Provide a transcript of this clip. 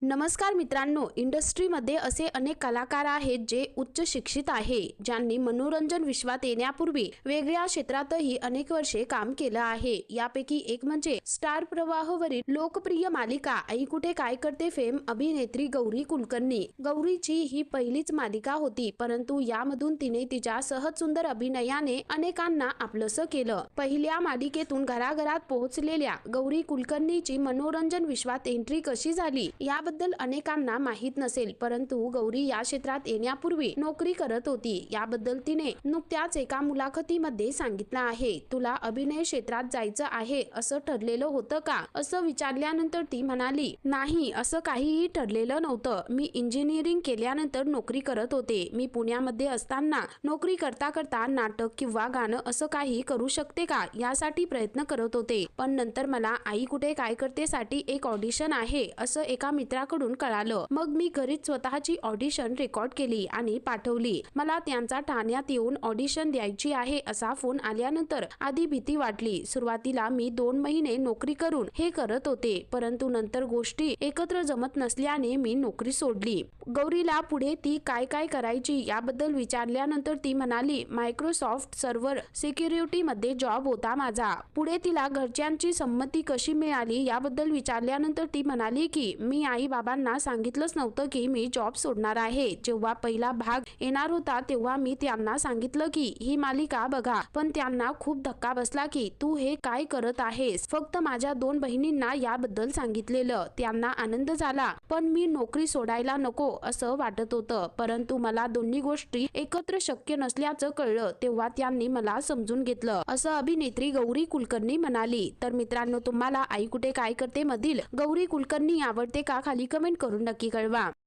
नमस्कार मित्रांनो, इंडस्ट्रीमध्ये असे अनेक कलाकार आहेत जे उच्च शिक्षित आहे, ज्यांनी मनोरंजन विश्वात येण्यापूर्वी वेगळ्या क्षेत्रातही अनेक वर्षे काम केलं आहे। यापैकी एक म्हणजे स्टार प्रवाहवरील लोकप्रिय मालिका आई कुठे काय करते फेम अभिनेत्री गौरी कुलकर्णी। गौरीची ही पहिलीच मालिका होती, परंतु यामधून तिने तिच्या सहज सुंदर अभिनयाने अनेकांना आपलंसं केलं। पहिल्या मालिकेतून घराघरात पोहोचलेल्या गौरी कुलकर्णीची मनोरंजन विश्वात एंट्री कशी झाली याबद्दल अनेकांना माहित नसेल, परंतु गौरी या क्षेत्रात येण्यापूर्वी नोकरी करत होती। याबद्दल तिने नुकत्याच एका मुलाखतीमध्ये सांगितलं आहे। तुला अभिनय क्षेत्रात जायचं आहे असं ठरलेलं होतं का असं विचारल्यानंतर ती म्हणाली, नाही, असं काहीही ठरलेलं नव्हतं। मी इंजिनिअरिंग केल्यानंतर नोकरी करत होते। मी पुण्यामध्ये असताना नोकरी करता करता नाटक किंवा गाणं असं काही करू शकते का यासाठी प्रयत्न करत होते, पण नंतर मला आई कुठे काय करते साठी एक ऑडिशन आहे असं एका मित्राकडून कळालं। मग मी घरीच स्वतःची ऑडिशन रेकॉर्ड केली आणि पाठवली। मला त्यांचा ठाण्यात येऊन ऑडिशन द्यायची आहे असा फोन आल्यानंतर आधी भीती वाटली। सुरुवातीला मी 2 महिने नोकरी करून हे करत होते, परंतु नंतर गोष्टी एकत्र जमत नसल्याने मी नोकरी सोडली। गौरीला पुढे ती काय काय करायची याबद्दल विचारल्यानंतर ती म्हणाली, मायक्रोसॉफ्ट सर्व्हर सिक्युरिटी मध्ये जॉब होता माझा। पुढे तिला घरच्यांची संमती कशी मिळाली याबद्दल विचारल्यानंतर ती म्हणाली की मी आई बाबांना सांगितलंच नव्हतं की मी जॉब सोडणार आहे। जेव्हा पहिला भाग येणार होता तेव्हा मी त्यांना सांगितलं की ही मालिका बघा, पण त्यांना खूप धक्का बसला की तू हे काय करत आहेस। फक्त माझ्या 2 बहिणींना याबद्दल सांगितलेलं, त्यांना आनंद झाला, पण मी नोकरी सोडायला नको असं वाटत होतं। परंतु मला दोन्ही गोष्टी एकत्र शक्य नसल्याचं कळलं, तेव्हा त्यांनी मला समजून घेतलं असं अभिनेत्री गौरी कुलकर्णी म्हणाली। तर मित्रांनो, तुम्हाला आई कुठे काय करते मधील गौरी कुलकर्णी आवडते का? खाली कमेंट करून नक्की कळवा।